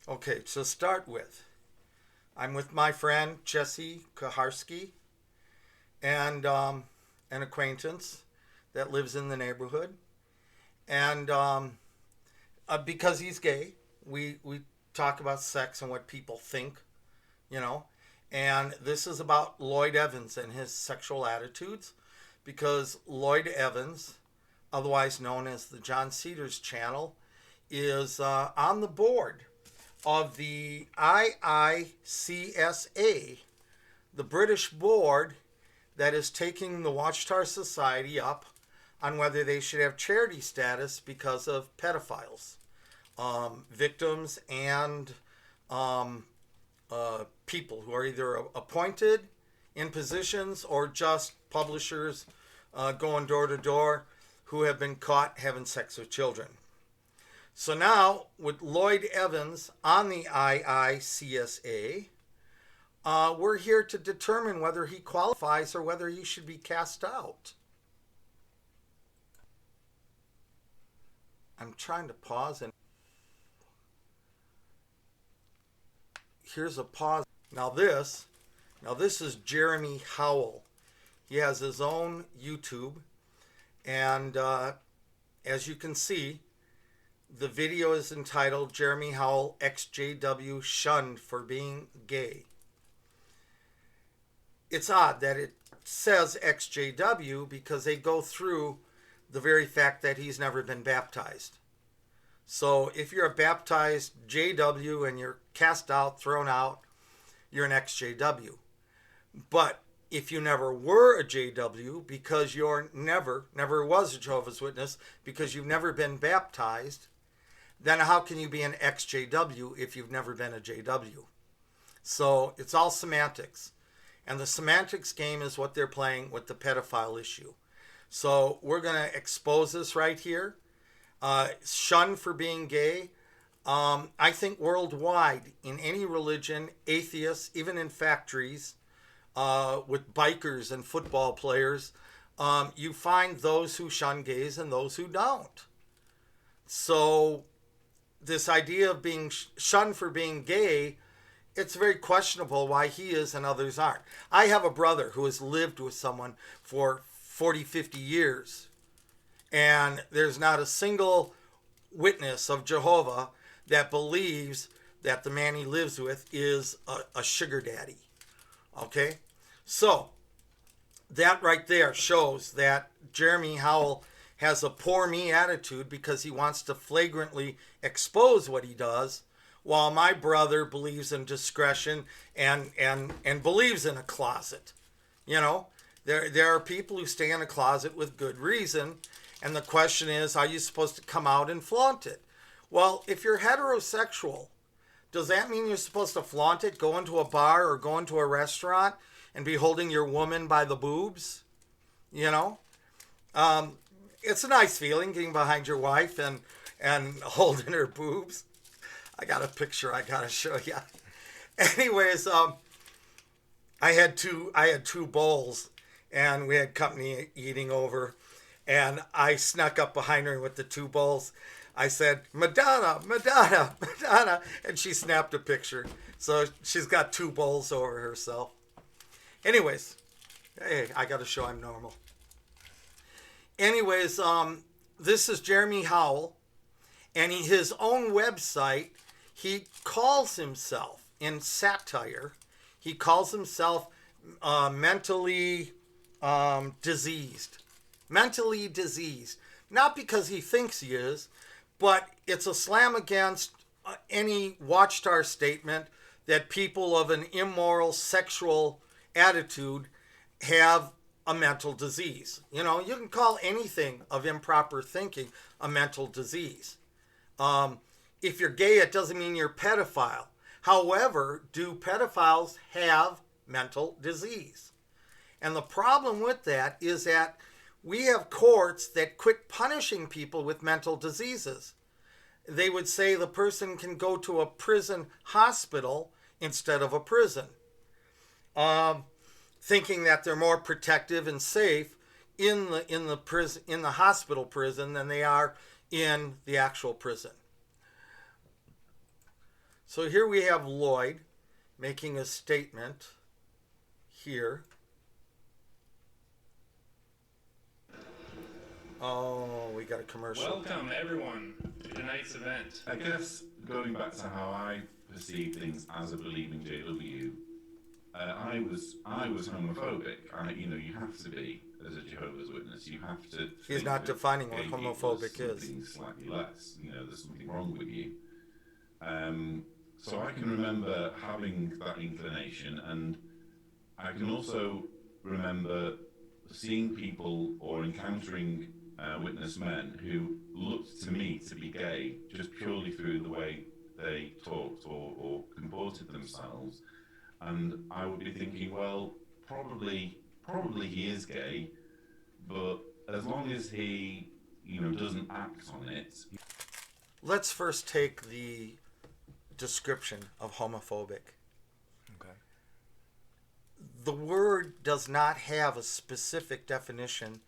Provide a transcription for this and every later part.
Okay, to start with, I'm with my friend Jesse Kaharski and an acquaintance that lives in the neighborhood. And because he's gay, we talk about sex and what people think, you know. And this is about Lloyd Evans and his sexual attitudes because Lloyd Evans, otherwise known as the John Cedars channel, is on the board of the iicsa, the British board that is taking the Watchtower Society up on whether they should have charity status because of pedophiles, victims, and um, people who are either appointed in positions or just publishers going door to door who have been caught having sex with children. So now, with Lloyd Evans on the iicsa, we're here to determine whether he qualifies or whether he should be cast out. I'm trying to pause, and here's a pause. Now this is Jeremy Howell. He has his own YouTube, and as you can see, the video is entitled Jeremy Howell XJW Shunned for Being Gay. It's odd that it says XJW because they go through the very fact that he's never been baptized. So if you're a baptized JW and you're cast out, thrown out, you're an XJW. But if you never were a JW because you're never was a Jehovah's Witness because you've never been baptized, then how can you be an XJW if you've never been a JW? So it's all semantics. And the semantics game is what they're playing with the pedophile issue. So we're going to expose this right here. Shunned for being gay. I think worldwide, in any religion, atheists, even in factories, with bikers and football players, you find those who shun gays and those who don't. So this idea of being shunned for being gay, it's very questionable why he is and others aren't. I have a brother who has lived with someone for 40, 50 years, and there's not a single witness of Jehovah that believes that the man he lives with is a sugar daddy. Okay? So that right there shows that Jeremy Howell has a poor me attitude because he wants to flagrantly expose what he does, while my brother believes in discretion and believes in a closet. You know, there are people who stay in a closet with good reason, and the question is, are you supposed to come out and flaunt it? Well, if you're heterosexual, does that mean you're supposed to flaunt it, go into a bar or go into a restaurant and be holding your woman by the boobs? You know? It's a nice feeling getting behind your wife and holding her boobs. I got a picture I gotta show you. Anyways, I had two bowls, and we had company eating over, and I snuck up behind her with the two bowls. I said, Madonna, Madonna, Madonna, and she snapped a picture. So she's got two bowls over herself. Anyways, hey, I gotta show I'm normal. Anyways, this is Jeremy Howell, and his own website, he calls himself, in satire, he calls himself mentally diseased. Mentally diseased. Not because he thinks he is, but it's a slam against any Watchtower statement that people of an immoral sexual attitude have a mental disease. You know, you can call anything of improper thinking a mental disease. If you're gay, it doesn't mean you're a pedophile. However, do pedophiles have mental disease? And the problem with that is that we have courts that quit punishing people with mental diseases. They would say the person can go to a prison hospital instead of a prison. Thinking that they're more protective and safe in the hospital prison than they are in the actual prison. So here we have Lloyd making a statement here. Oh, we got a commercial. Welcome, everyone, to tonight's event. I guess going back to how I perceive things as a believing JW, I was homophobic. You have to be as a Jehovah's Witness. You have to. He's not defining what homophobic is. Something slightly less. There's something wrong with you. So I can remember having that inclination, and I can also remember seeing people or encountering witness men who looked to me to be gay just purely through the way they talked or comported themselves, and I would be thinking, well, probably he is gay, but as long as he doesn't act on it. Let's first take the description of homophobic. Okay. The word does not have a specific definition.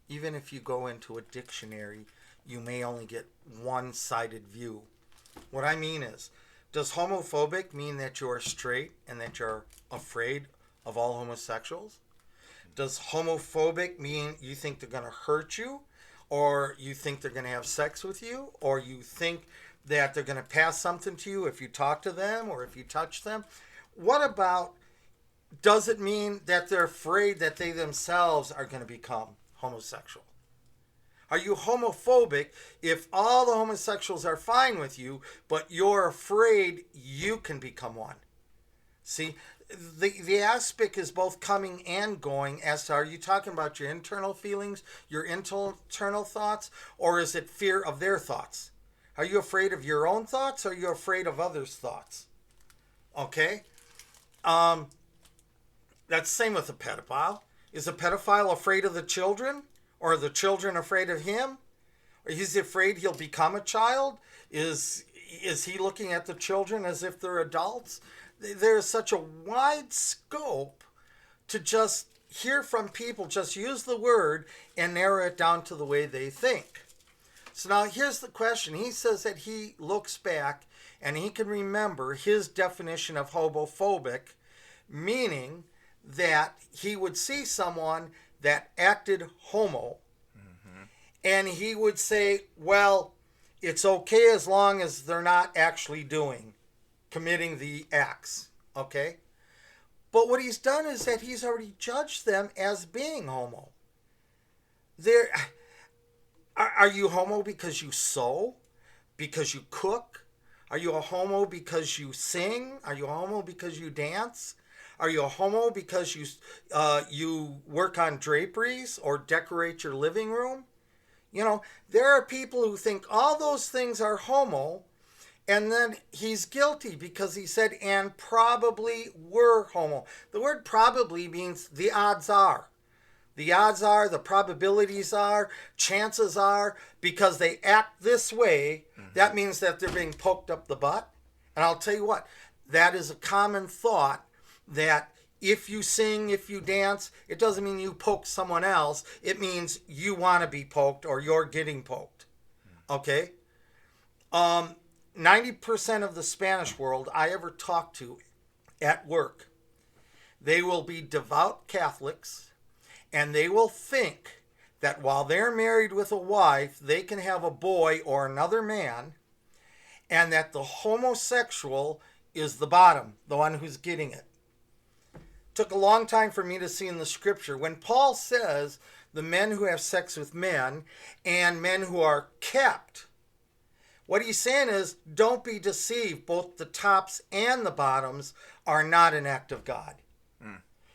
Even if you go into a dictionary, you may only get one-sided view. What I mean is, does homophobic mean that you're straight and that you're afraid of all homosexuals? Does homophobic mean you think they're going to hurt you, or you think they're going to have sex with you, or you think that they're going to pass something to you if you talk to them or if you touch them? What about, does it mean that they're afraid that they themselves are going to become homosexual? Are you homophobic if all the homosexuals are fine with you, but you're afraid you can become one? See, the aspect is both coming and going as to, are you talking about your internal feelings, your internal thoughts, or is it fear of their thoughts? Are you afraid of your own thoughts, or are you afraid of others' thoughts? Okay? That's the same with a pedophile. Is a pedophile afraid of the children? Or are the children afraid of him? Or is he afraid he'll become a child? Is he looking at the children as if they're adults? There's such a wide scope to just hear from people, just use the word and narrow it down to the way they think. So now here's the question. He says that he looks back and he can remember his definition of homophobic, meaning that he would see someone that acted homo, and he would say, well, it's okay as long as they're not actually committing the acts, okay? But what he's done is that he's already judged them as being homo. Are you homo because you sew? Because you cook? Are you a homo because you sing? Are you a homo because you dance? Are you a homo because you work on draperies or decorate your living room? There are people who think all those things are homo, and then he's guilty because he said, and probably were homo. The word probably means the odds are. The odds are, the probabilities are, chances are, because they act this way, that means that they're being poked up the butt. And I'll tell you what, that is a common thought, that if you sing, if you dance, it doesn't mean you poke someone else. It means you want to be poked or you're getting poked. Okay? 90% of the Spanish world I ever talked to at work, they will be devout Catholics, and they will think that while they're married with a wife, they can have a boy or another man, and that the homosexual is the bottom, the one who's getting it. Took a long time for me to see in the scripture. When Paul says the men who have sex with men and men who are kept, what he's saying is, don't be deceived. Both the tops and the bottoms are not an act of God.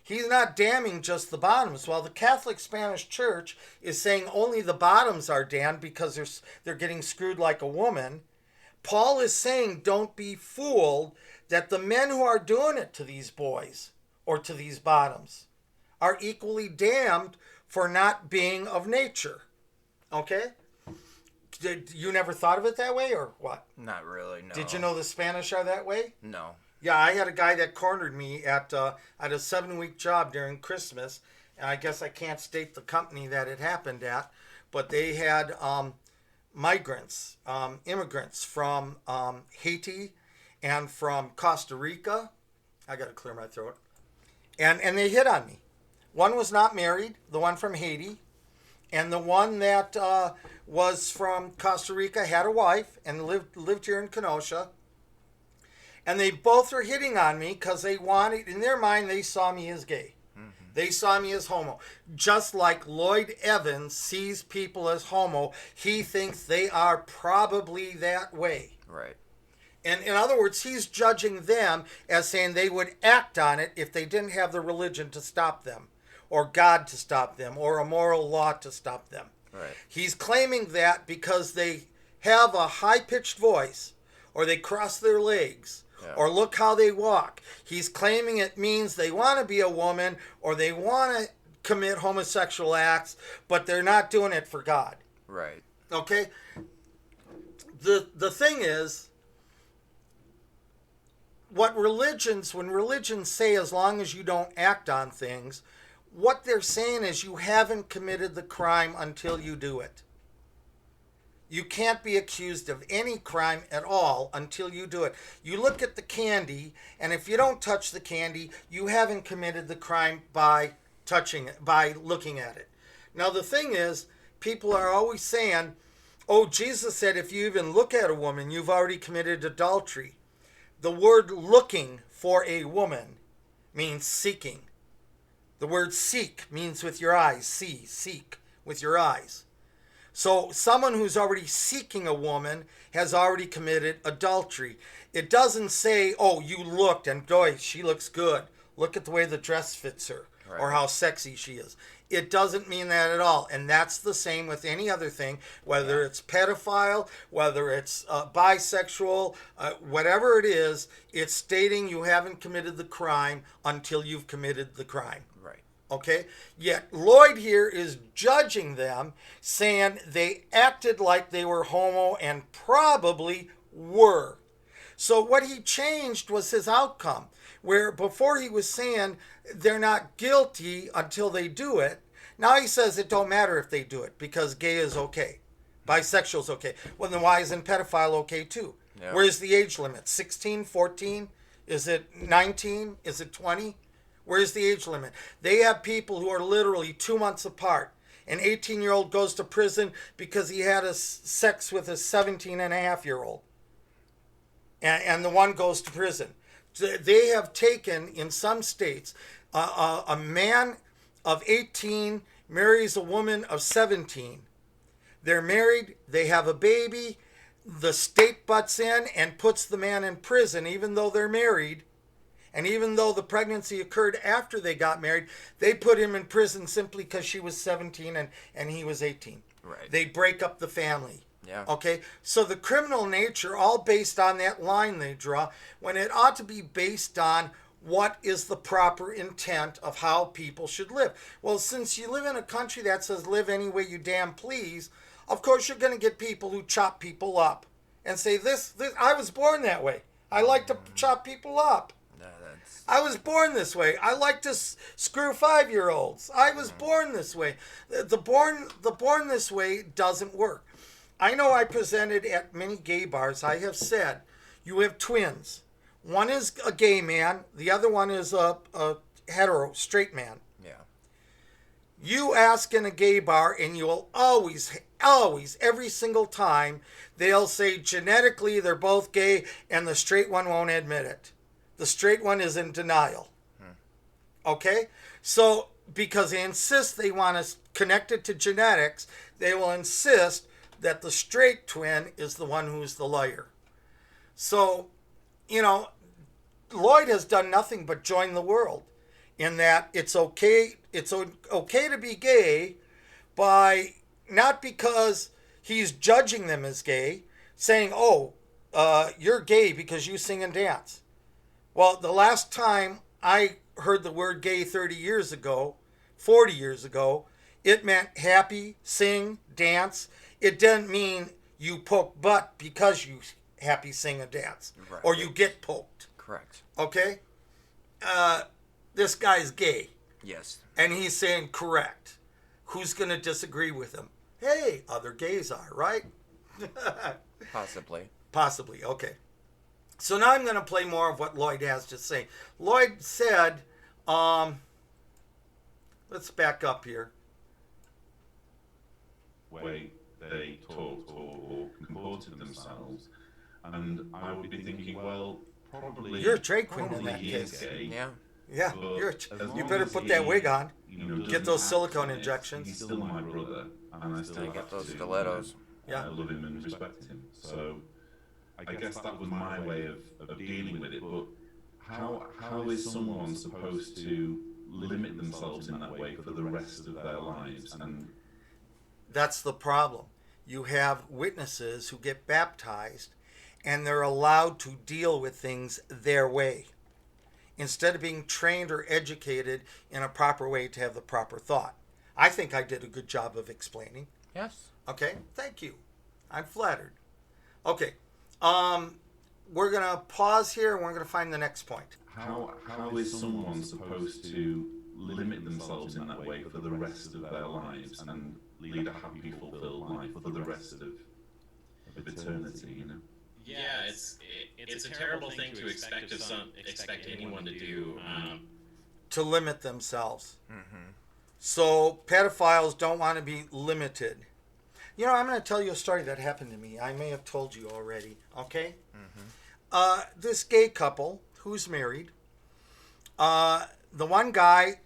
He's not damning just the bottoms. While the Catholic Spanish Church is saying only the bottoms are damned because they're getting screwed like a woman, Paul is saying don't be fooled that the men who are doing it to these boys or to these bottoms are equally damned for not being of nature. Okay? You never thought of it that way, or what? Not really, no. Did you know the Spanish are that way? No. Yeah, I had a guy that cornered me at a 7-week job during Christmas, and I guess I can't state the company that it happened at, but they had migrants, immigrants from Haiti and from Costa Rica. I got to clear my throat. And they hit on me. One was not married, the one from Haiti. And the one that was from Costa Rica had a wife and lived here in Kenosha. And they both were hitting on me because they wanted, in their mind, they saw me as gay. They saw me as homo. Just like Lloyd Evans sees people as homo, he thinks they are probably that way. Right. And in other words, he's judging them as saying they would act on it if they didn't have the religion to stop them, or God to stop them, or a moral law to stop them. Right. He's claiming that because they have a high-pitched voice, or they cross their legs, or look how they walk. He's claiming it means they want to be a woman, or they want to commit homosexual acts, but they're not doing it for God. Right. Okay? The thing is, when religions say as long as you don't act on things, what they're saying is you haven't committed the crime until you do it. You can't be accused of any crime at all until you do it. You look at the candy, and if you don't touch the candy, you haven't committed the crime by touching it, by looking at it. Now, the thing is, people are always saying, oh, Jesus said if you even look at a woman, you've already committed adultery. The word looking for a woman means seeking. The word seek means with your eyes. See, seek with your eyes. So someone who's already seeking a woman has already committed adultery. It doesn't say, oh, you looked and boy, she looks good. Look at the way the dress fits her, right, or how sexy she is. It doesn't mean that at all. And that's the same with any other thing, whether it's pedophile, whether it's bisexual, whatever it is, it's stating you haven't committed the crime until you've committed the crime. Right. Okay? Yet Lloyd here is judging them, saying they acted like they were homo and probably were. So what he changed was his outcome, where before he was saying they're not guilty until they do it. Now he says it don't matter if they do it because gay is okay. Bisexual is okay. Well, then why isn't pedophile okay too? Yeah. Where's the age limit? 16, 14? Is it 19? Is it 20? Where's the age limit? They have people who are literally 2 months apart. An 18-year-old goes to prison because he had sex with a 17-and-a-half-year-old. And the one goes to prison. They have taken, in some states, a man of 18 marries a woman of 17. They're married, they have a baby, the state butts in and puts the man in prison even though they're married. And even though the pregnancy occurred after they got married, they put him in prison simply because she was 17 and he was 18. Right. They break up the family. Yeah. Okay? So the criminal nature, all based on that line they draw, when it ought to be based on what is the proper intent of how people should live. Well, since you live in a country that says live any way you damn please, of course you're going to get people who chop people up and say, this I was born that way. I like to chop people up. I was born this way. I like to screw 5-year-olds. I was born this way. The born this way doesn't work. I know I presented at many gay bars. I have said, you have twins. One is a gay man. The other one is a hetero, straight man. Yeah. You ask in a gay bar and you'll always, every single time, they'll say genetically they're both gay and the straight one won't admit it. The straight one is in denial. Okay? So, because they insist they want to connect it to genetics, they will insist that the straight twin is the one who's the liar. So, Lloyd has done nothing but join the world in that it's okay to be gay by, not because he's judging them as gay, saying, you're gay because you sing and dance. Well, the last time I heard the word gay 30 years ago, 40 years ago, it meant happy, sing, dance. It didn't mean you poke butt because you happy, sing, and dance. Right. Or you get poked. Correct. Okay? This guy's gay. Yes. And he's saying correct. Who's going to disagree with him? Hey, other gays are, right? Possibly. Possibly, okay. So now I'm going to play more of what Lloyd has to say. Lloyd said, let's back up here. Way they talked or comported themselves, and I would be thinking, well, probably You're a drag queen in probably that he is case. gay. Yeah. Yeah, But as you long better as put that he, wig on. doesn't Get those act silicone on it, injections. He's still my brother, and I still Gotta get have those to stilettos. Yeah. love him and respect him. So I guess that was my way of dealing with it. But how is someone supposed to limit themselves in that way for the rest of their lives? And That's the problem. You have witnesses who get baptized and they're allowed to deal with things their way instead of being trained or educated in a proper way to have the proper thought. I think I did a good job of explaining. Yes. Okay, thank you. I'm flattered. Okay, we're going to pause here and we're going to find the next point. how is someone supposed to limit themselves in that way for the rest of their lives and lead a happy, fulfilled life for the rest of eternity? You know. Yeah, it's a terrible thing to expect anyone to do. To limit themselves. So pedophiles don't want to be limited. You know, I'm going to tell you a story that happened to me. I may have told you already, okay? This gay couple who's married, the one guy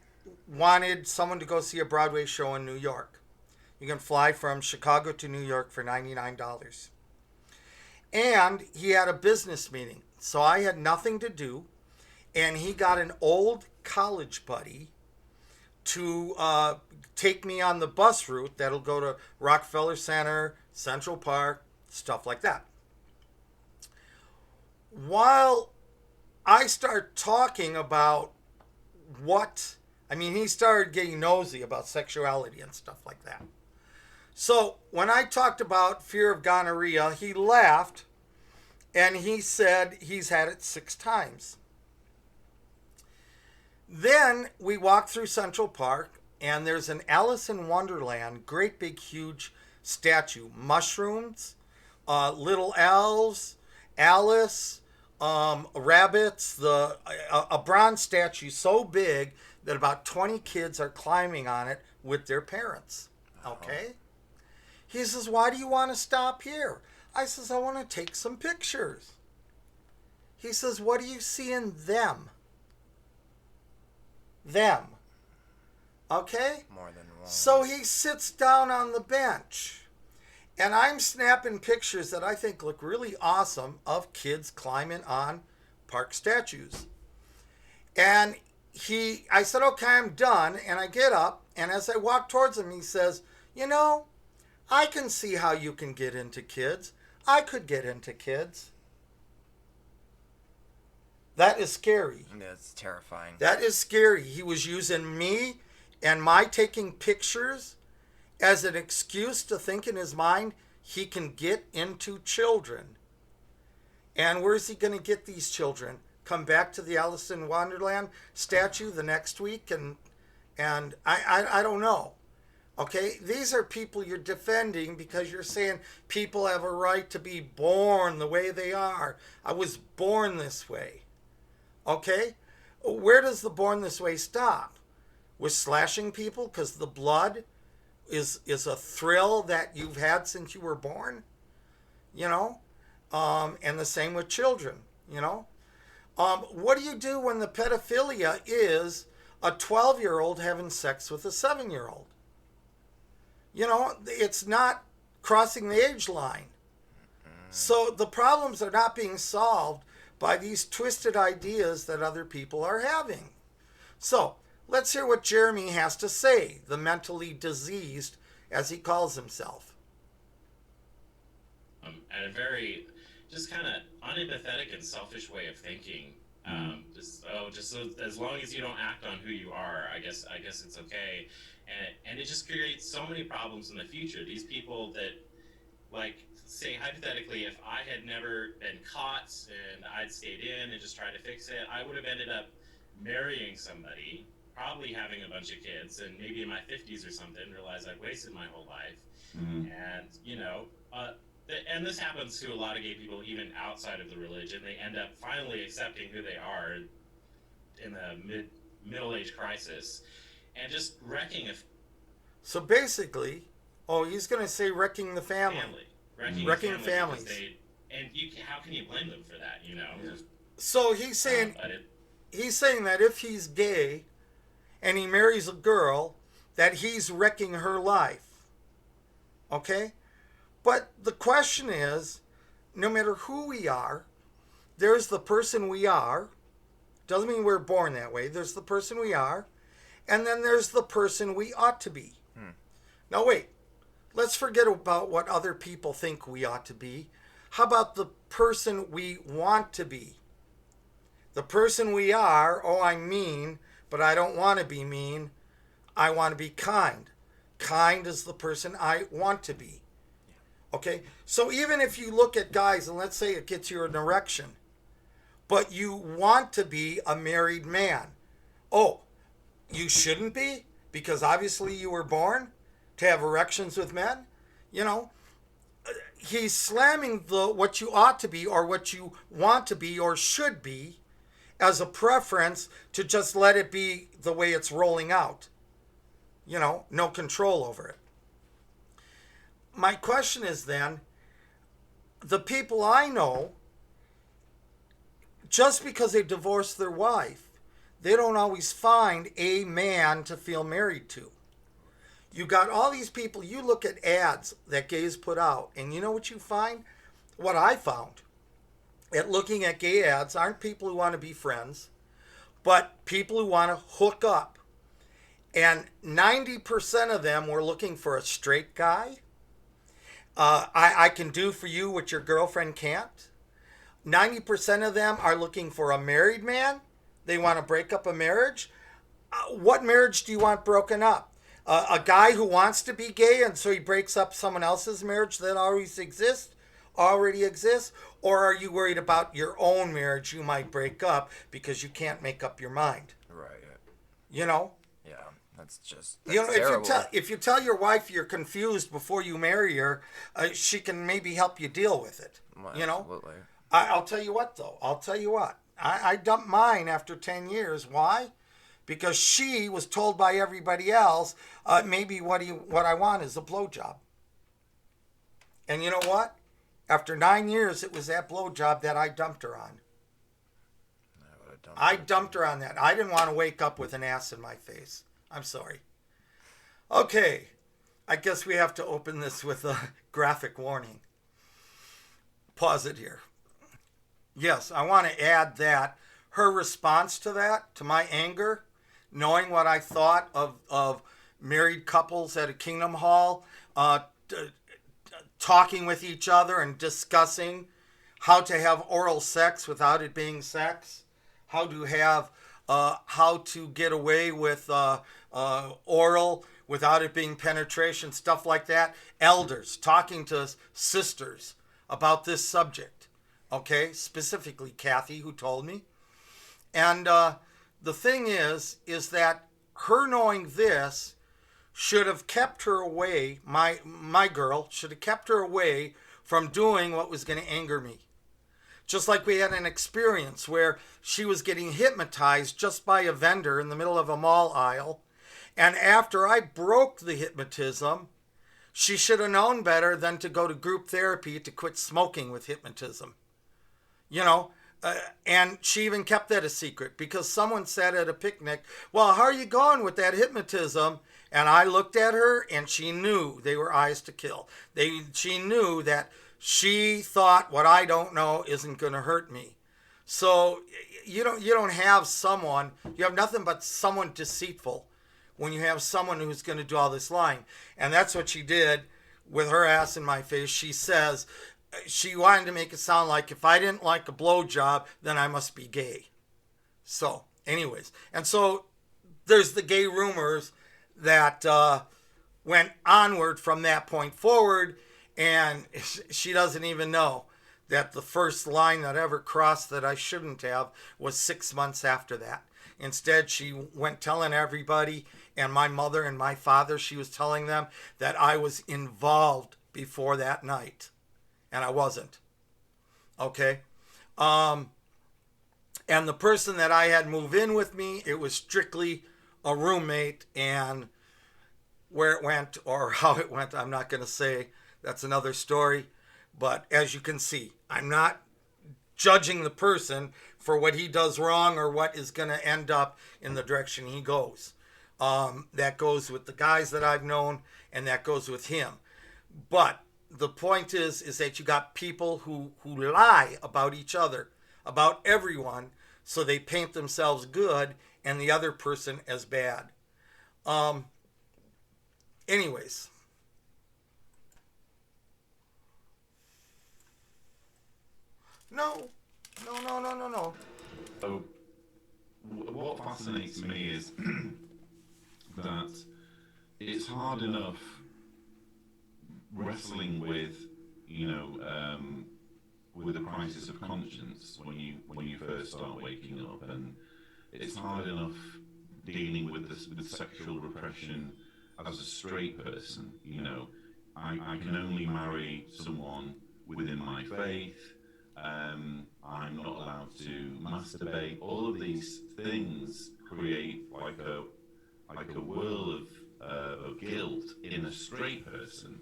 wanted someone to go see a Broadway show in New York. You can fly from Chicago to New York for $99. And he had a business meeting. So I had nothing to do. And he got an old college buddy to take me on the bus route that'll go to Rockefeller Center, Central Park, stuff like that. While I start talking about he started getting nosy about sexuality and stuff like that. So when I talked about fear of gonorrhea, he laughed and he said he's had it 6 times. Then we walked through Central Park and there's an Alice in Wonderland, great big huge statue, mushrooms, little elves, Alice, rabbits, a bronze statue so big that about 20 kids are climbing on it with their parents. Okay? He says, why do you want to stop here? I says, I want to take some pictures. He says, what do you see in them? Them. Okay? More than one. So he sits down on the bench. And I'm snapping pictures that I think look really awesome of kids climbing on park statues. And I said, okay, I'm done. And I get up. And as I walk towards him, he says, you know, I can see how you can get into kids. I could get into kids. That is scary. That's terrifying. That is scary. He was using me and my taking pictures as an excuse to think in his mind he can get into children. And where's he going to get these children? Come back to the Alice in Wonderland statue the next week? And I don't know. Okay, these are people you're defending because you're saying people have a right to be born the way they are. I was born this way. Okay, where does the born this way stop? With slashing people because the blood is a thrill that you've had since you were born, you know, and the same with children, you know. What do you do when the pedophilia is a 12-year-old having sex with a 7-year-old? You know, it's not crossing the age line. So the problems are not being solved by these twisted ideas that other people are having. So let's hear what Jeremy has to say, the mentally diseased, as he calls himself. And a very, just kind of unempathetic and selfish way of thinking. Just so, as long as you don't act on who you are, I guess it's okay. And it just creates so many problems in the future. These people that, like, say hypothetically, if I had never been caught and I'd stayed in and just tried to fix it, I would have ended up marrying somebody, probably having a bunch of kids, and maybe in my 50s or something, realize I'd wasted my whole life. And, you know, and this happens to a lot of gay people even outside of the religion. They end up finally accepting who they are in the middle age crisis, and just wrecking a So basically, oh, he's going to say wrecking the family. Wrecking a family families. And how can you blame them for that? You know. Yeah. So he's saying that if he's gay and he marries a girl, that he's wrecking her life. Okay? But the question is, no matter who we are, there's the person we are. Doesn't mean we're born that way. There's the person we are. And then there's the person we ought to be. Now wait. Let's forget about what other people think we ought to be. How about the person we want to be? The person we are, oh, I'm mean, but I don't want to be mean. I want to be kind. Kind is the person I want to be. Okay? So even if you look at guys, and let's say it gets you an erection, but you want to be a married man. Oh, you shouldn't be? Because obviously you were born to have erections with men? You know, he's slamming the what you ought to be or what you want to be or should be as a preference to just let it be the way it's rolling out. You know, no control over it. My question is then, the people I know, just because they divorced their wife, they don't always find a man to feel married to. You got all these people, you look at ads that gays put out, and you know what you find? What I found at looking at gay ads aren't people who want to be friends, but people who want to hook up. And 90% of them were looking for a straight guy. I can do for you what your girlfriend can't. 90% of them are looking for a married man. They want to break up a marriage. What marriage do you want broken up? A guy who wants to be gay and so he breaks up someone else's marriage that already exists? Or are you worried about your own marriage you might break up because you can't make up your mind? Right. You know? Yeah, that's Terrible. terrible. If you tell your wife you're confused before you marry her, she can maybe help you deal with it. Well, you know? Absolutely. I'll tell you what, though. I dumped mine after 10 years. Why? Because she was told by everybody else, maybe what I want is a blowjob. And you know what? After 9 years, it was that blowjob that I dumped her on. I dumped her on that. I didn't want to wake up with an ass in my face. I'm sorry. Okay. I guess we have to open this with a graphic warning. Pause it here. Yes, I want to add that her response to that, to my anger, knowing what I thought of married couples at a Kingdom Hall, talking with each other and discussing how to have oral sex without it being sex, how to get away with oral without it being penetration, stuff like that. Elders talking to sisters about this subject. Okay, specifically Kathy, who told me. And the thing is that her knowing this should have kept her away, my girl, should have kept her away from doing what was going to anger me. Just like we had an experience where she was getting hypnotized just by a vendor in the middle of a mall aisle. And after I broke the hypnotism, she should have known better than to go to group therapy to quit smoking with hypnotism. You know, and she even kept that a secret because someone said at a picnic, well, how are you going with that hypnotism? And I looked at her and she knew they were eyes to kill. She knew that she thought what I don't know isn't going to hurt me. So you don't have someone, you have nothing but someone deceitful when you have someone who's going to do all this lying. And that's what she did with her ass in my face. She says, she wanted to make it sound like if I didn't like a blowjob, then I must be gay. So, anyways. And so, there's the gay rumors that went onward from that point forward. And she doesn't even know that the first line that ever crossed that I shouldn't have was 6 months after that. Instead, she went telling everybody, and my mother and my father, she was telling them that I was involved before that night. and I wasn't. Okay? And the person that I had move in with me, it was strictly a roommate, and where it went or how it went, I'm not going to say. That's another story. But as you can see, I'm not judging the person for what he does wrong or what is going to end up in the direction he goes. That goes with the guys that I've known, and that goes with him. But the point is that you got people who lie about each other, about everyone, so they paint themselves good and the other person as bad. Anyways. No. So, what fascinates me is that it's hard enough wrestling with, with a crisis of conscience when you first start waking up, and it's hard enough dealing with this with sexual repression as a straight person. I can only marry someone within my faith. I'm not allowed to masturbate. All of these things create like a whirl of guilt in a straight person.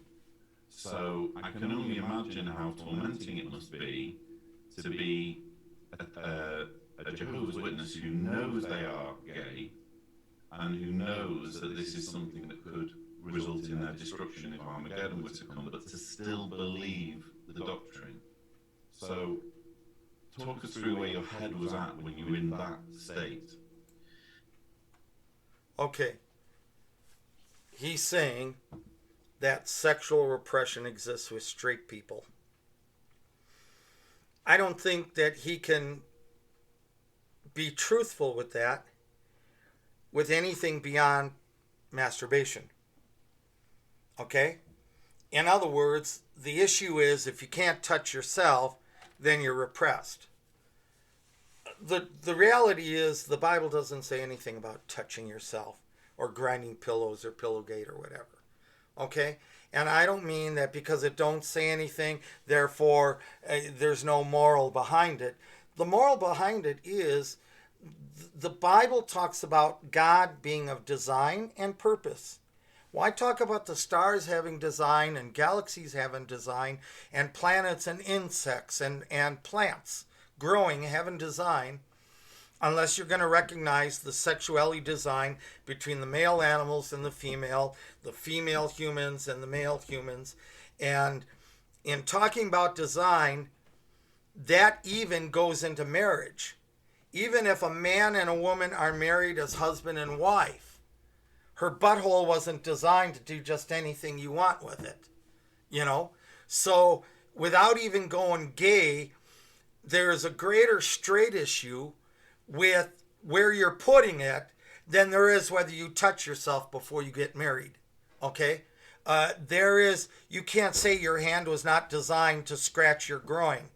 So I can only imagine how tormenting it must be to be a Jehovah's Witness who knows they are gay and who knows that this is something that could result in their destruction if Armageddon were to come, but to still believe the doctrine. So, talk us through where your head was at when you were in that state. Okay. He's saying that sexual repression exists with straight people. I don't think that he can be truthful with that with anything beyond masturbation. Okay? In other words, the issue is if you can't touch yourself, then you're repressed. The reality is the Bible doesn't say anything about touching yourself or grinding pillows or Pillowgate or whatever. Okay? And I don't mean that because it don't say anything, therefore there's no moral behind it. The moral behind it is the Bible talks about God being of design and purpose. Why talk about the stars having design and galaxies having design and planets and insects and plants growing having design unless you're going to recognize the sexuality design between the male animals and the female humans and the male humans. And in talking about design, that even goes into marriage. Even if a man and a woman are married as husband and wife, her butthole wasn't designed to do just anything you want with it, So without even going gay, there is a greater straight issue with where you're putting it than there is whether you touch yourself before you get married, okay? You can't say your hand was not designed to scratch your groin.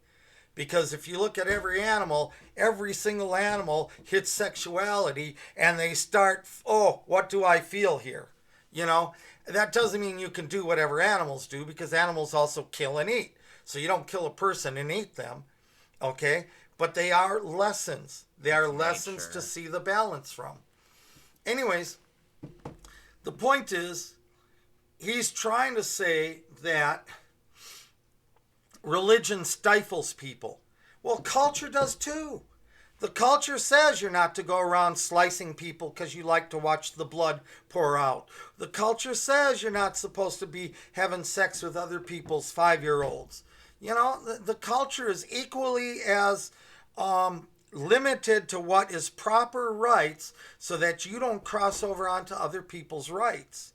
Because if you look at every animal, every single animal hits sexuality and they start, what do I feel here? That doesn't mean you can do whatever animals do because animals also kill and eat. So you don't kill a person and eat them, okay? But they are lessons. They are lessons to see the balance from. Anyways, the point is, he's trying to say that religion stifles people. Well, culture does too. The culture says you're not to go around slicing people because you like to watch the blood pour out. The culture says you're not supposed to be having sex with other people's 5-year-olds. The culture is equally as limited to what is proper rights so that you don't cross over onto other people's rights.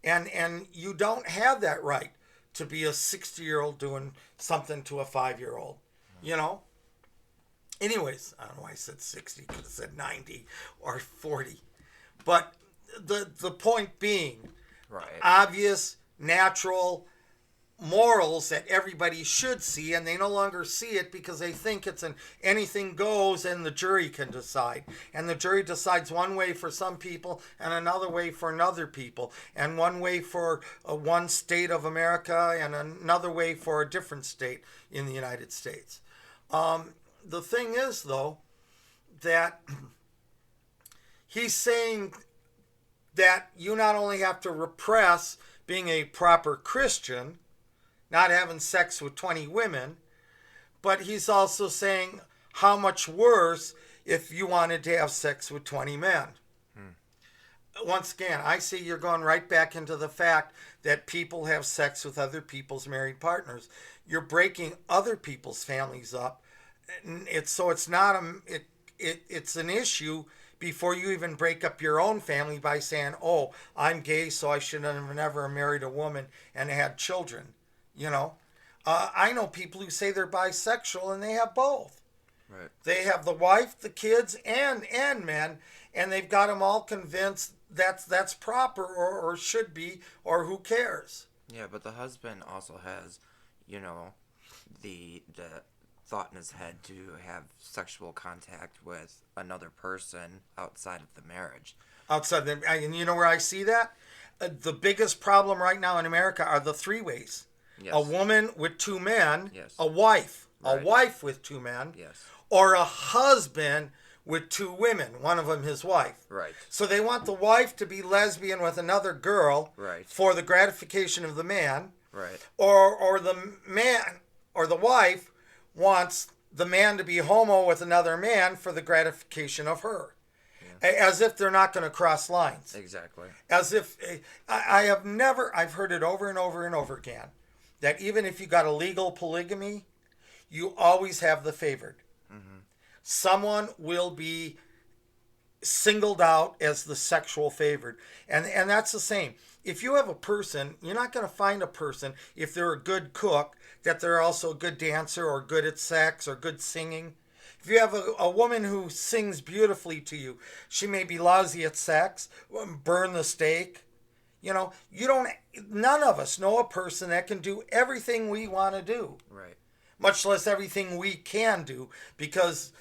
And you don't have that right to be a 60-year-old doing something to a 5-year-old, Anyways, I don't know why I said 60, could have said 90 or 40. But the point being, right, obvious, natural, morals that everybody should see, and they no longer see it because they think it's an anything goes and the jury can decide. And the jury decides one way for some people and another way for another people, and one way for one state of America and another way for a different state in the United States. The thing is, though, that he's saying that you not only have to repress being a proper Christian, not having sex with 20 women, but he's also saying how much worse if you wanted to have sex with 20 men. Once again, I see you're going right back into the fact that people have sex with other people's married partners. You're breaking other people's families up. It's an issue before you even break up your own family by saying, oh, I'm gay, so I should have never married a woman and had children. You know, I know people who say they're bisexual and they have both. Right. They have the wife, the kids, and men, and they've got them all convinced that's proper or should be, or who cares. Yeah, but the husband also has, you know, the thought in his head to have sexual contact with another person outside of the marriage. And you know where I see that? The biggest problem right now in America are the three-ways. Yes. A woman with two men, Yes. a wife, Right. a wife with two men, Yes. or a husband with two women, one of them his wife. Right. So they want the wife to be lesbian with another girl Right. for the gratification of the man, Right. or the man or the wife wants the man to be homo with another man for the gratification of her. As if they're not going to cross lines. Exactly. As if I've heard it over and over and over again, that even if you got a legal polygamy, you always have the favored. Mm-hmm. Someone will be singled out as the sexual favored. And that's the same. If you have a person, you're not going to find a person, if they're a good cook, that they're also a good dancer or good at sex or good singing. If you have a woman who sings beautifully to you, she may be lousy at sex, burn the steak. You know, none of us know a person that can do everything we want to do. Right. Much less everything we can do, because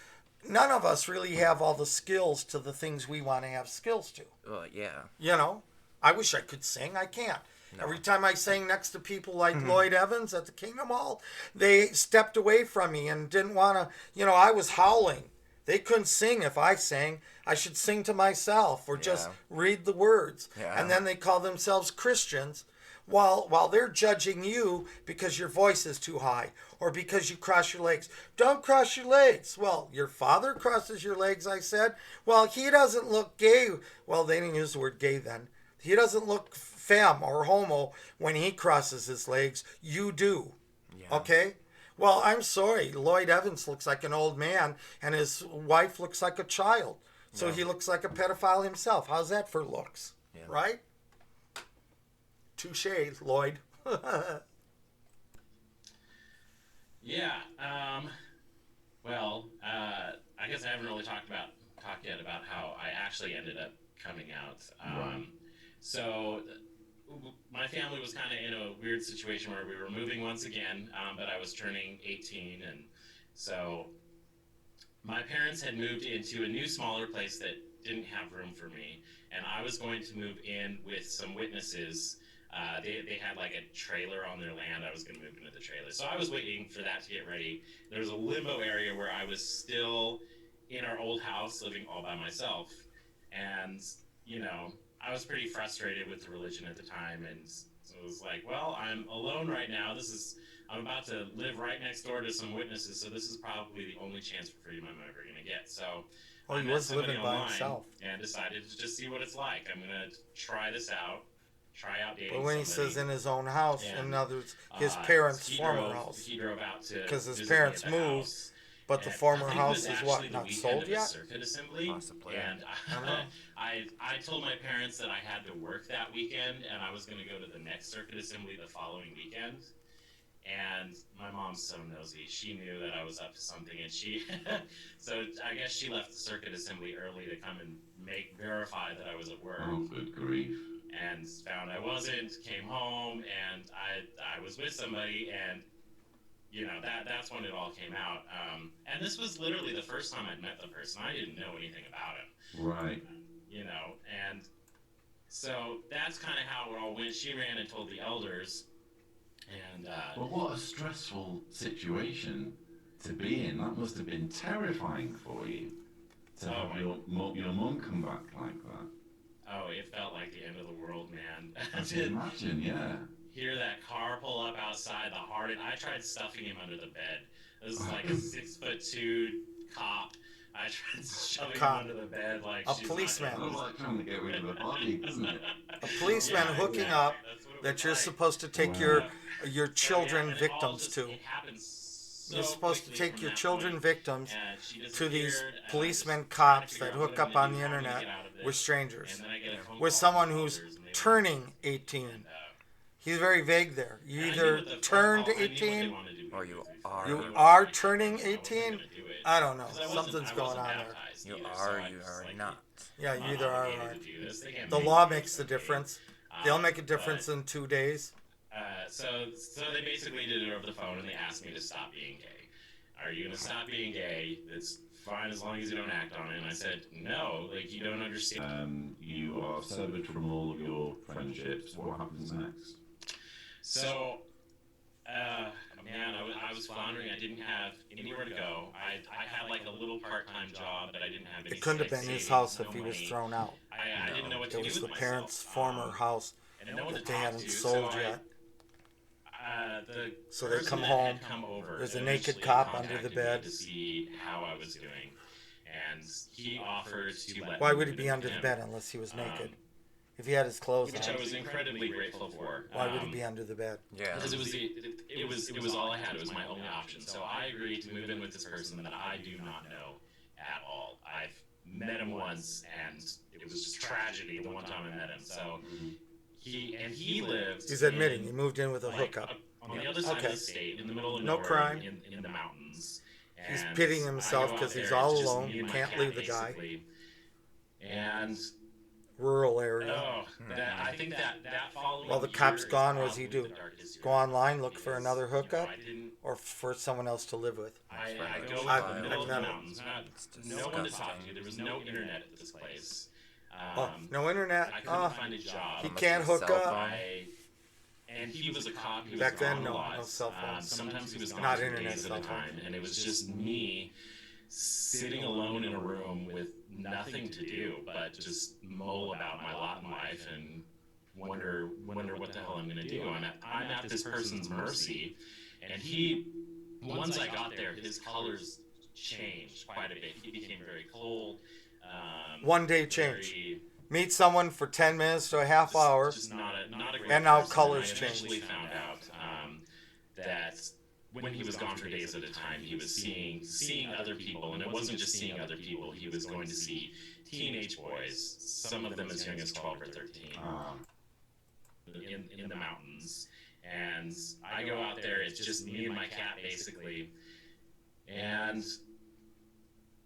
none of us really have all the skills to the things we want to have skills to. Well, yeah. You know, I wish I could sing. I can't. No. Every time I sang next to people like Lloyd Evans at the Kingdom Hall, they stepped away from me and didn't want to, I was howling. They couldn't sing if I sang. I should sing to myself or just read the words. Yeah. And then they call themselves Christians while they're judging you because your voice is too high or because you cross your legs. Don't cross your legs. Well, your father crosses your legs, I said. Well, he doesn't look gay. Well, they didn't use the word gay then. He doesn't look femme or homo when he crosses his legs. You do. Yeah. Okay? Well, I'm sorry. Lloyd Evans looks like an old man and his wife looks like a child. So he looks like a pedophile himself. How's that for looks? Yeah. Right? Touche, Lloyd. Yeah. Well, I guess I haven't really talked yet about how I actually ended up coming out. So my family was kind of in a weird situation where we were moving once again, but I was turning 18, and so my parents had moved into a new, smaller place that didn't have room for me, and I was going to move in with some witnesses. They had like a trailer on their land. I was going to move into the trailer. So I was waiting for that to get ready. There was a limbo area where I was still in our old house living all by myself. And, I was pretty frustrated with the religion at the time. And so it was like, well, I'm alone right now. I'm about to live right next door to some witnesses. So this is probably the only chance for freedom I'm ever going to get. So Oh, I he met was somebody living by online himself. and decided to just see what it's like. I'm going to try this out. Try out dating But when he somebody. says in his own house, And, in other words, his parents' he former drove, house. He drove out to 'Cause his visit me parents at the moved, house, But the and former I think house it was is what, actually the not weekend sold of a yet? circuit assembly, Possibly. and Uh-huh. I told my parents that I had to work that weekend, and I was going to go to the next circuit assembly the following weekend. And my mom's so nosy. She knew that I was up to something, and she, so I guess she left the circuit assembly early to come and verify that I was at work. Oh, good grief. And found I wasn't. Came home, and I was with somebody, and that's when it all came out. And this was literally the first time I'd met the person. I didn't know anything about him. Right. And so that's kind of how it all went. She ran and told the elders. And But what a stressful situation to be in. That must have been terrifying for you to have your mum come back like that. Oh, it felt like the end of the world, man. I can imagine, yeah. Hear that car pull up outside, the heart. I tried stuffing him under the bed. This is like a 6'2" cop. I tried shoving him under the bed like a policeman. It's like trying to get rid of a body, isn't it? A policeman hooking up that you're supposed to take your children victims to. You're supposed to take your children victims to these policemen cops that hook up on the internet with strangers. With someone who's turning 18. He's very vague there. You either turned 18 or you are turning 18. I don't know. Something's going on there. You are not. Yeah, you either are or aren't. The law makes the difference. They'll make a difference in 2 days. So they basically did it over the phone, and they asked me to stop being gay. Are you going to stop being gay? It's fine as long as you don't act on it. And I said, no, like, you don't understand. You are severed from all of your friendships. What happens next? So, man, I was floundering. I didn't have anywhere to go. I had like a little part-time job, but I didn't have any. It couldn't have been his house if he was thrown out. I didn't know what to do with myself. It was the parents' former house that they hadn't sold yet. So they come home. There's a naked cop under the bed. To see how I was doing, and he offered to let. Why would he be under the bed unless he was naked? If he had his clothes which on, I was incredibly grateful for. Why would he be under the bed? Yeah, because it was all I had. It was my only option. So I agreed to move in with this person that I do not know at all. I've met him once, and it was just tragedy the one time I met him. So he lived. He's admitting he moved in with a hookup. On the other side of the state, in the middle of no nowhere, crime. In the mountains. He's pitying himself because he's all alone. He can't leave the guy. And rural area. I think that following. While the cop's gone, what does he do? Go online, look for another hookup, or for someone else to live with? I go into the middle of the mountains. No one to talk to. There was no internet at this place. No internet. I couldn't find a job. He can't hook up. And he was a cop. He was Back then, no cell phones. Sometimes he was gone not for internet days cell at a time, and it was just me sitting alone in a room with nothing to do but just mull about my lot in life and wonder what the hell I'm going to do. I'm at this person's mercy, and once I got there, his colors changed quite a bit. He became very cold. One day change. Meet someone for 10 minutes to a half hour, not a great and now person. colors I change. eventually found out that when he was gone for days at a time, he was seeing other people, and it wasn't just seeing other people. He was going to see teenage boys, some of them as young as 12 or 13, in the mountains. And I go out there. It's just me and my cat, basically. And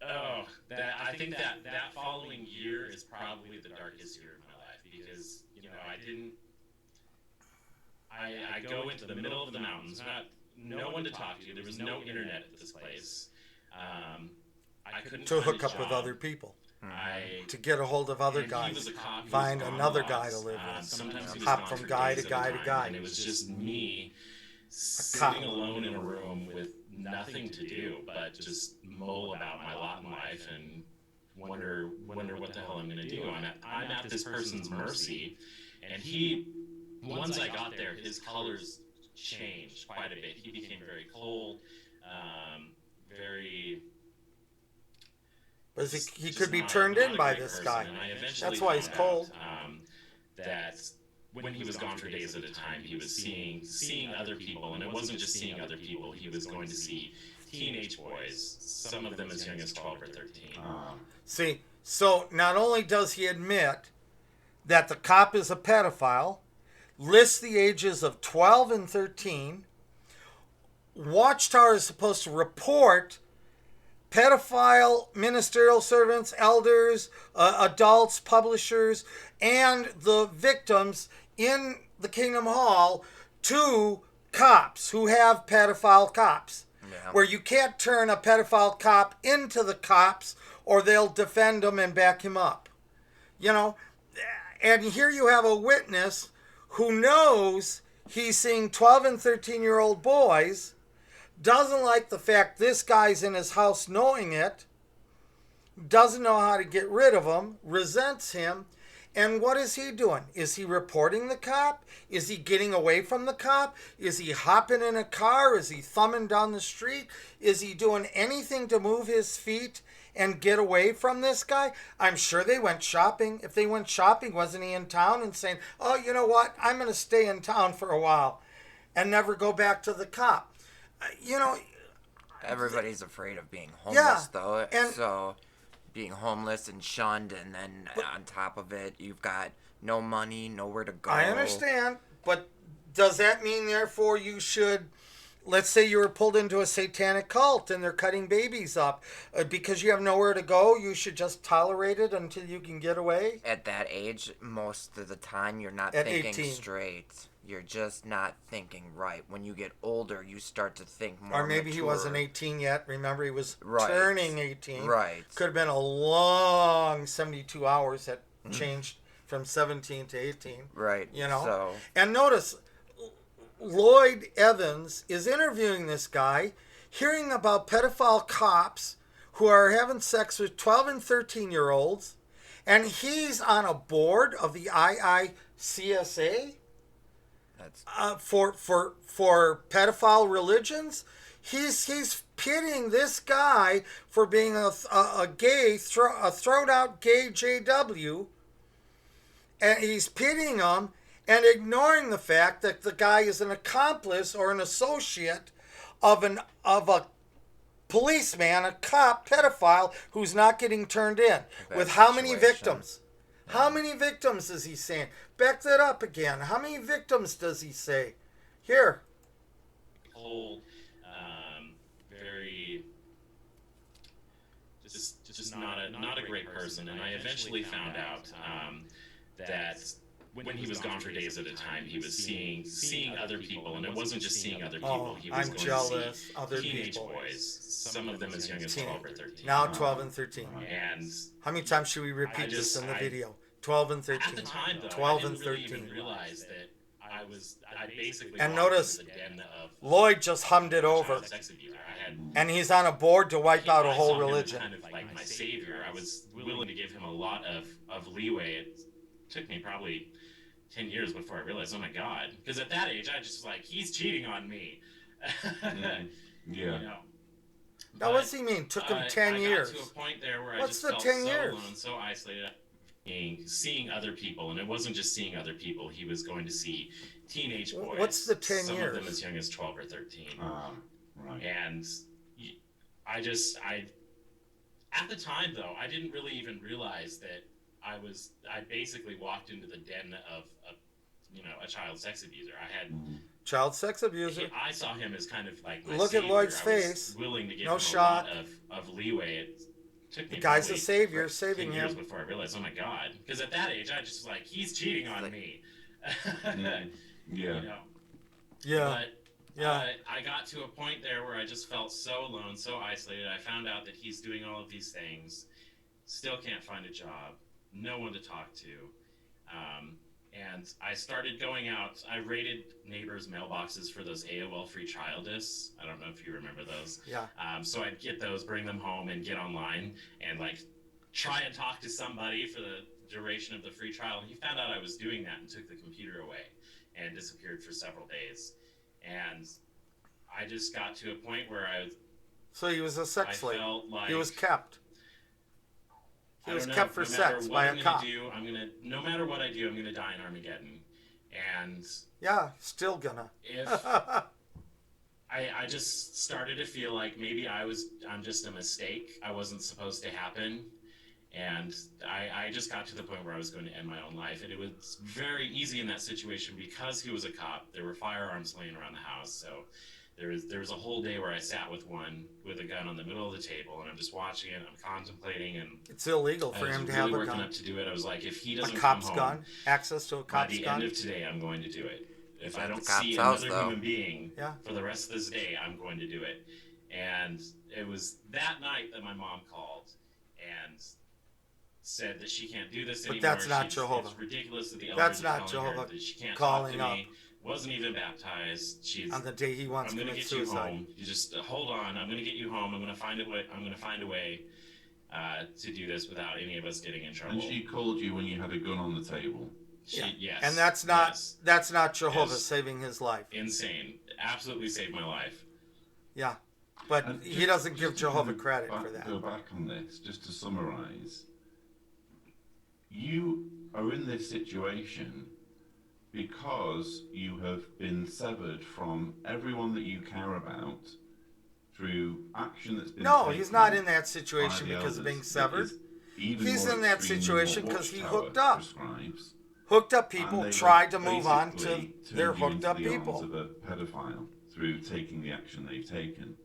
I think that following year is probably the darkest year of my life, because I go into the middle of the mountains, no one to talk to. There was no internet at this place. I couldn't to find hook a up with job. other people, I to get a hold of other and he guys, was a cop. He was find gone another a lot. guy to live with, Sometimes he was hop gone from for guy days to at a guy to time, guy. and it was just me cop. sitting alone in a room with nothing to do but just mull about my lot in life and wonder what the hell I'm going to do. I'm at this person's mercy, and once I got there, his colors changed quite a bit. He became very cold, very. But he could be turned in by this guy. That's why he's cold. That when he was gone for days at a time, he was seeing other people, and it wasn't just seeing other people. He was going to see teenage boys, some of them as young as 12 or 13. See, so not only does he admit that the cop is a pedophile, lists the ages of 12 and 13, Watchtower is supposed to report pedophile ministerial servants, elders, adults, publishers, and the victims in the Kingdom Hall to cops who have pedophile cops. Yeah. Where you can't turn a pedophile cop into the cops or they'll defend him and back him up. You know, and here you have a witness who knows he's seeing 12 and 13-year-old boys, doesn't like the fact this guy's in his house knowing it, doesn't know how to get rid of him, resents him. And what is he doing? Is he reporting the cop? Is he getting away from the cop? Is he hopping in a car? Is he thumbing down the street? Is he doing anything to move his feet and get away from this guy? I'm sure they went shopping. If they went shopping, wasn't he in town and saying, oh, you know what? I'm going to stay in town for a while and never go back to the cop. You know, Everybody's afraid of being homeless, though. and- So, being homeless and shunned, and then on top of it, you've got no money, nowhere to go. I understand, but does that mean therefore you should, let's say you were pulled into a satanic cult and they're cutting babies up, because you have nowhere to go, you should just tolerate it until you can get away? At that age, most of the time, you're not At thinking 18. straight. You're just not thinking right. When you get older, you start to think more Or maybe he wasn't mature. 18 yet. Remember, he was Right. turning 18. Right. Could have been a long 72 hours that changed from 17 to 18. Right. You know? So, And notice, Lloyd Evans is interviewing this guy, hearing about pedophile cops who are having sex with 12 and 13-year-olds, and he's on a board of the iicsa that's for pedophile religions. He's pitting this guy for being a thrown out gay JW, and he's pitting him and ignoring the fact that the guy is an accomplice or an associate of a policeman, a cop, pedophile who's not getting turned in. Bad With how many situation. victims? How many victims is he saying? Back that up again. How many victims does he say? Here. Whole, very, just not a great person. And I eventually found out that when he was gone for days at a time, he was seeing other people, and it wasn't just seeing other people. Oh, He was I'm going jealous. to see Other teenage people. boys, some of them as young as 12 or 13. Now 12 and 13. And How many times should we repeat this in the I- video? 12 and 13. at the time, though, 12 I and didn't really 13. even realize that I basically And walked notice, into the den of Lloyd just hummed it over. child sex abuser. I had And he's on a board to wipe out a I whole saw him as religion. kind of like my savior. I was willing to give him a lot of leeway. It took me probably 10 years before I realized, oh my God. Because at that age, I just was like, he's cheating on me. Yeah. You know. Now, what does he mean? Took him 10 years. I got to a point there where What's I the just 10 felt years? so alone, so isolated. Seeing other people, and it wasn't just seeing other people. He was going to see teenage boys. What's the 10 some years? of them as young as 12 or 13. Right. And I at the time though, I didn't really even realize that I basically walked into the den of a child sex abuser. I had Child sex abuser. I saw him as kind of like my Look at savior. Lloyd's I was face. willing to give No him shock. a lot of leeway. It took me The guy's probably a savior, 10 saving years him. before I realized, oh my God, because at that age I just was like, he's cheating on me. Yeah. You know. Yeah. But Yeah. I got to a point there where I just felt so alone, so isolated. I found out that he's doing all of these things, still can't find a job, no one to talk to. And I started going out. I raided neighbors' mailboxes for those AOL free trial discs. I don't know if you remember those. Yeah. So I'd get those, bring them home, and get online and like try and talk to somebody for the duration of the free trial. And he found out I was doing that and took the computer away and disappeared for several days. And I just got to a point where So he was a I sex slave. felt like He was kept. He I was don't kept know, for no matter sex what by I'm a gonna cop. do, no matter what I do, I'm gonna die in Armageddon. And Yeah, still gonna. if I just started to feel like maybe I'm just a mistake. I wasn't supposed to happen. And I just got to the point where I was going to end my own life. And it was very easy in that situation because he was a cop. There were firearms laying around the house. So there was a whole day where I sat with one with a gun on the middle of the table, and I'm just watching it. I'm contemplating, and It's illegal I for was him to really have a working gun. up to do it. I was like, if he A doesn't cop's come home gun, access to a by cop's the gun. end of today, I'm going to do it. If I at don't the cop's see house, another though. human being Yeah. for the rest of this day, I'm going to do it. And it was that night that my mom called and said that she can't do this But anymore. that's not Jehovah. It's ridiculous that the That's elders not are telling her Jehovah that she can't calling talk to up. me. Wasn't even baptized. She's On the day he wants I'm to going to commit get you suicide. home. You just hold on. I'm going to get you home. I'm going to find a way. I'm going to find a way to do this without any of us getting in trouble. And she called you when you had a gun on the table. Yes. And that's not Jehovah Yes. saving his life. Insane. Absolutely saved my life. Yeah. But And he doesn't give to Jehovah kind of credit for that. Go back on this, just to summarize. You are in this situation because you have been severed from everyone that you care about through action that's been No, taken he's not in that by situation the because of being elders that severed. is even He's more in that extreme than situation what 'cause he Watchtower hooked up. prescribes. Hooked up And people they tried to have move on to basically their turned you hooked into up the arms people. of a pedophile through taking the action they've taken.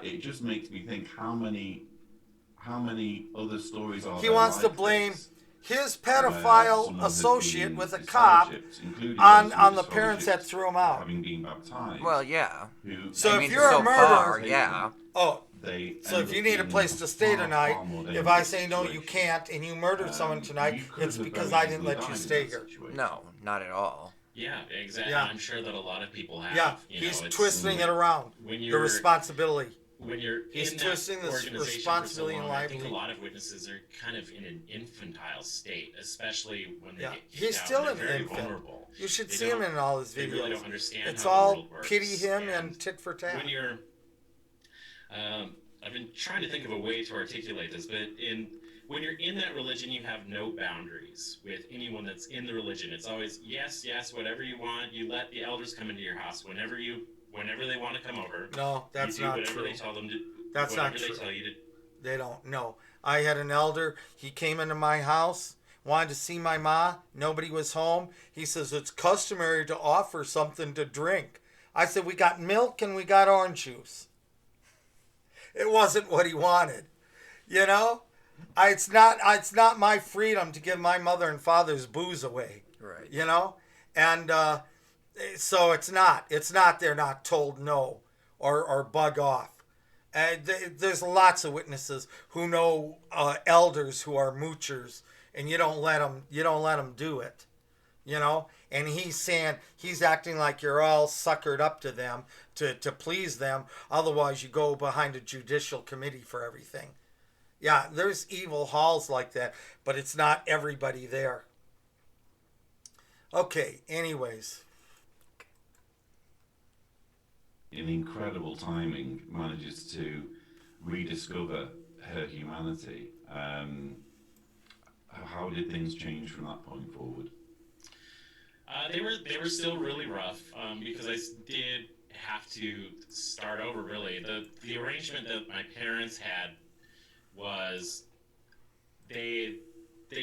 It just makes me think how many other stories are He there wants to like blame this, his where pedophile someone has associate been with a cop disfellowshipped, including on those who the parents that disfellowshipped through him out. having been baptized. Well, yeah. who So I if mean, you're a so murderer- far, yeah. Oh, they so end if you up need a being place to stay far, tonight, far more if dangerous I say no, you situation. can't, and you murdered someone tonight, You could it's have because very I didn't easily let you died in stay that here. situation. No, not at all. Yeah, exactly. Yeah. I'm sure that a lot of people have. Yeah, You know, he's it's- twisting it around. When The you're responsibility. when you're He's in twisting that this organization responsibility for so and long, I think a liability. lot of witnesses are kind of in an infantile state, especially when they Yeah, get kicked he's out still and an they're very infant. vulnerable. You should They see him don't- in all his They really videos. don't understand It's how the all world works. pity him and tit for tat. When you're I've been trying to think of a way to articulate this, but when you're in that religion, you have no boundaries with anyone that's in the religion. It's always yes, whatever you want. You let the elders come into your house whenever they want to come over. No, that's you do not whatever true. They tell them to. That's not whatever true. They tell you to. They don't know. I had an elder. He came into my house, wanted to see my ma. Nobody was home. He says, it's customary to offer something to drink. I said, we got milk and we got orange juice. It wasn't what he wanted. You know? It's not my freedom to give my mother and father's booze away. Right. You know? And so it's not. They're not told no or bug off. There's lots of witnesses who know elders who are moochers, and you don't let them do it, you know. And he's acting like you're all suckered up to them to please them. Otherwise, you go behind a judicial committee for everything. Yeah, there's evil halls like that, but it's not everybody there. Okay. Anyways. In incredible timing, manages to rediscover her humanity. How did things change from that point forward? They were still really rough because I did have to start over. Really, the arrangement that my parents had was they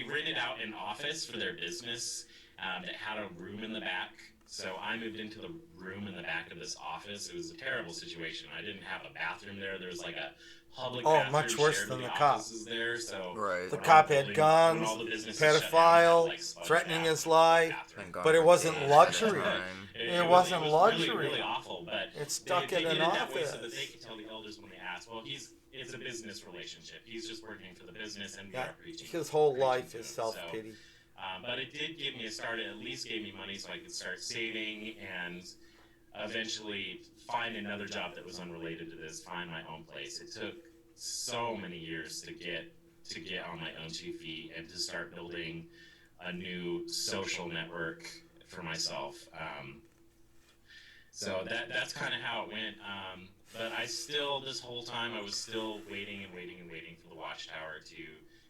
rented out an office for their business that had a room in the back. So I moved into the room in the back of this office. It was a terrible situation. I didn't have a bathroom there. There was like a public bathroom much worse shared than with the the cop. offices there. So Right. The when cop all the had building- guns, when all the businesses shut down, they pedophile, had, like, sponge threatening his bathrooms, life. bathroom. Thank God But it for wasn't that luxury. time. It wasn't was luxury. Really, really awful, but It's stuck they in an did it that way so office. that they could tell the elders when they asked. Well, it's a business relationship. He's just working for the business, and we Yeah, are preaching. his whole preaching life to is him. self-pity. But it did give me a start. It at least gave me money so I could start saving and eventually find another job that was unrelated to this. Find my own place. It took so many years to get on my own 2 feet and to start building a new social network for myself. So that's kind of how it went. But this whole time, I was still waiting for the Watchtower to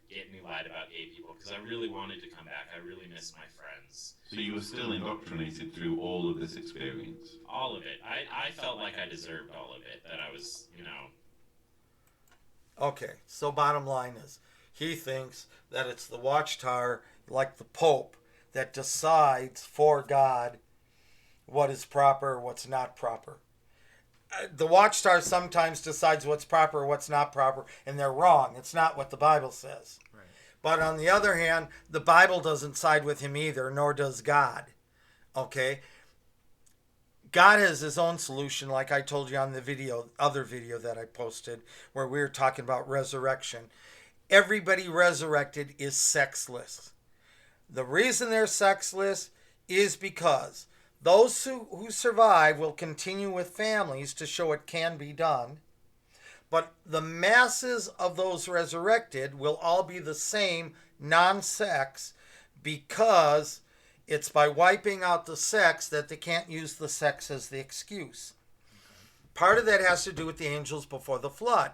get new light about gay people because I really wanted to come back. I really miss my friends. So you were still indoctrinated through all of this experience? All of it. I felt like I deserved all of it. That I was, Okay, so bottom line is, he thinks that it's the Watchtower, like the Pope, that decides for God what is proper, what's not proper. the Watchtower sometimes decides what's proper or what's not proper, and they're wrong. It's not what the Bible says. Right. But on the other hand, the Bible doesn't side with him either, nor does God. Okay? God has his own solution, like I told you on the other video that I posted, where we were talking about resurrection. Everybody resurrected is sexless. The reason they're sexless is because those who survive will continue with families to show it can be done. But the masses of those resurrected will all be the same, non-sex, because it's by wiping out the sex that they can't use the sex as the excuse. Part of that has to do with the angels before the flood.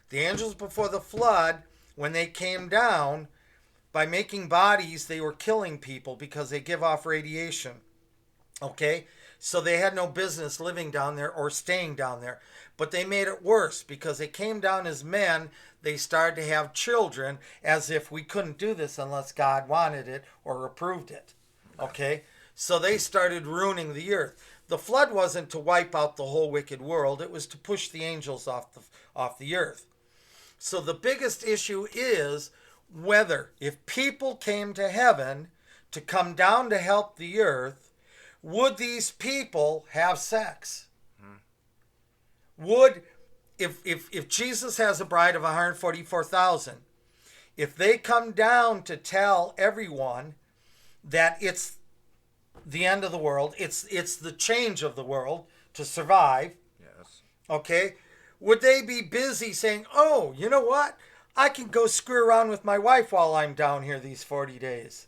The angels before the flood, when they came down, by making bodies, they were killing people because they give off radiation. Okay? So they had no business living down there or staying down there. But they made it worse because they came down as men. They started to have children as if we couldn't do this unless God wanted it or approved it. Okay? So they started ruining the earth. The flood wasn't to wipe out the whole wicked world. It was to push the angels off the earth. So the biggest issue is whether, if people came to heaven to come down to help the earth, would these people have sex? Would, if Jesus has a bride of 144,000, if they come down to tell everyone that it's the end of the world, it's the change of the world to survive, Yes. okay, would they be busy saying, oh, you know what? I can go screw around with my wife while I'm down here these 40 days.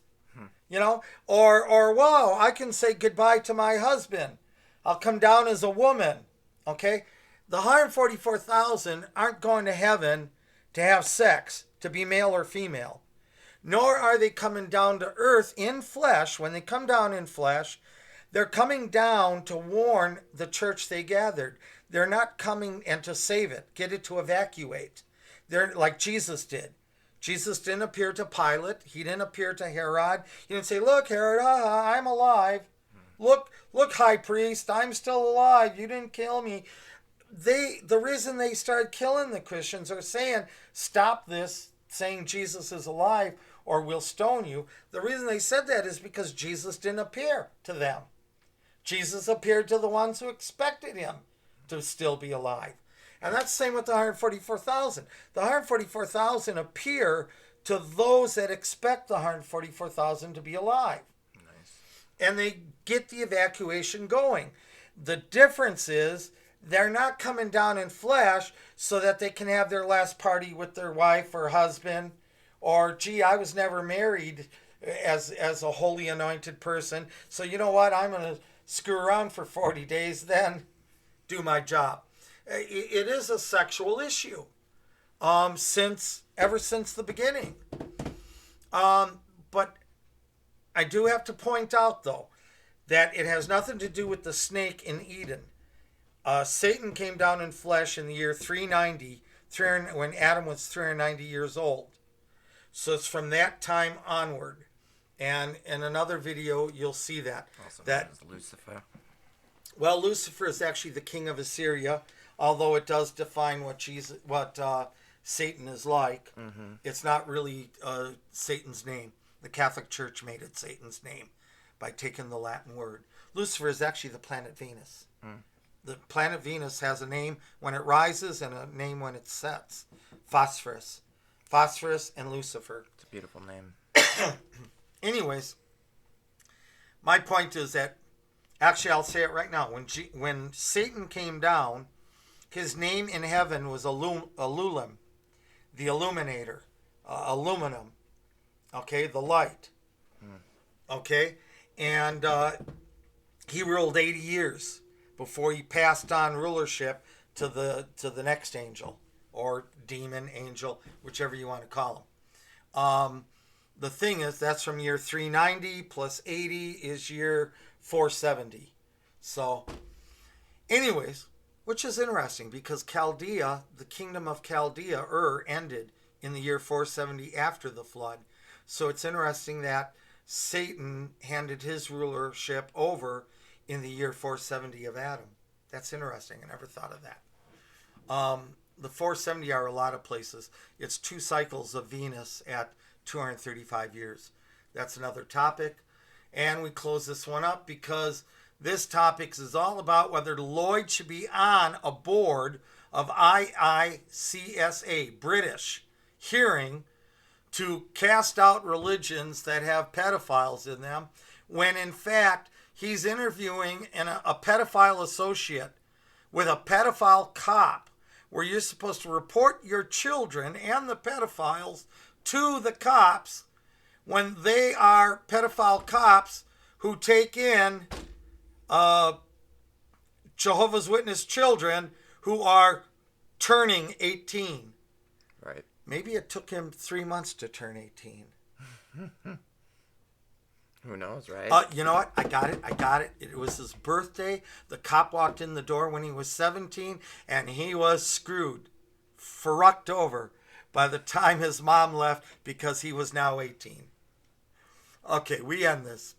You know? Or wow, I can say goodbye to my husband. I'll come down as a woman. Okay? The 144,000 aren't going to heaven to have sex, to be male or female. Nor are they coming down to earth in flesh. When they come down in flesh, they're coming down to warn the church they gathered. They're not coming and to save it, get it to evacuate. They're like Jesus did. Jesus didn't appear to Pilate. He didn't appear to Herod. He didn't say, look, Herod, I'm alive. Look, high priest, I'm still alive. You didn't kill me. The reason they started killing the Christians or saying, stop this, saying Jesus is alive or we'll stone you. The reason they said that is because Jesus didn't appear to them. Jesus appeared to the ones who expected him to still be alive. And that's the same with the 144,000. The 144,000 appear to those that expect the 144,000 to be alive. Nice. And they get the evacuation going. The difference is they're not coming down in flesh so that they can have their last party with their wife or husband. Or, gee, I was never married as a holy anointed person. So you know what? I'm going to screw around for 40 days, then do my job. It is a sexual issue ever since the beginning. But I do have to point out, though, that it has nothing to do with the snake in Eden. Satan came down in flesh in the year 390, when Adam was 390 years old. So it's from that time onward. And in another video, you'll see that. Also that known as Lucifer. Well, Lucifer is actually the king of Assyria, although it does define what Satan is like. Mm-hmm. It's not really Satan's name. The Catholic Church made it Satan's name by taking the Latin word. Lucifer is actually the planet Venus. Mm. The planet Venus has a name when it rises and a name when it sets. Phosphorus and Lucifer. It's a beautiful name. Anyways, my point is that, actually, I'll say it right now. When Satan came down, his name in heaven was Alulim, the illuminator, aluminum, okay, the light, okay, and he ruled 80 years before he passed on rulership to the next angel, or demon, angel, whichever you want to call him. The thing is, that's from year 390 plus 80 is year 470. So, anyways, which is interesting because Chaldea, the kingdom of Chaldea, ended in the year 470 after the flood. So it's interesting that Satan handed his rulership over in the year 470 of Adam. That's interesting. I never thought of that. The 470 are a lot of places. It's 2 cycles of Venus at 235 years. That's another topic. And we close this one up because this topic is all about whether Lloyd should be on a board of iicsa, British, hearing to cast out religions that have pedophiles in them, when in fact he's interviewing a pedophile associate with a pedophile cop, where you're supposed to report your children and the pedophiles to the cops when they are pedophile cops who take in Jehovah's Witness children who are turning 18. Right. Maybe it took him 3 months to turn 18. Who knows, right? You know what? I got it. It was his birthday. The cop walked in the door when he was 17, and he was screwed, fucked over by the time his mom left because he was now 18. Okay, we end this.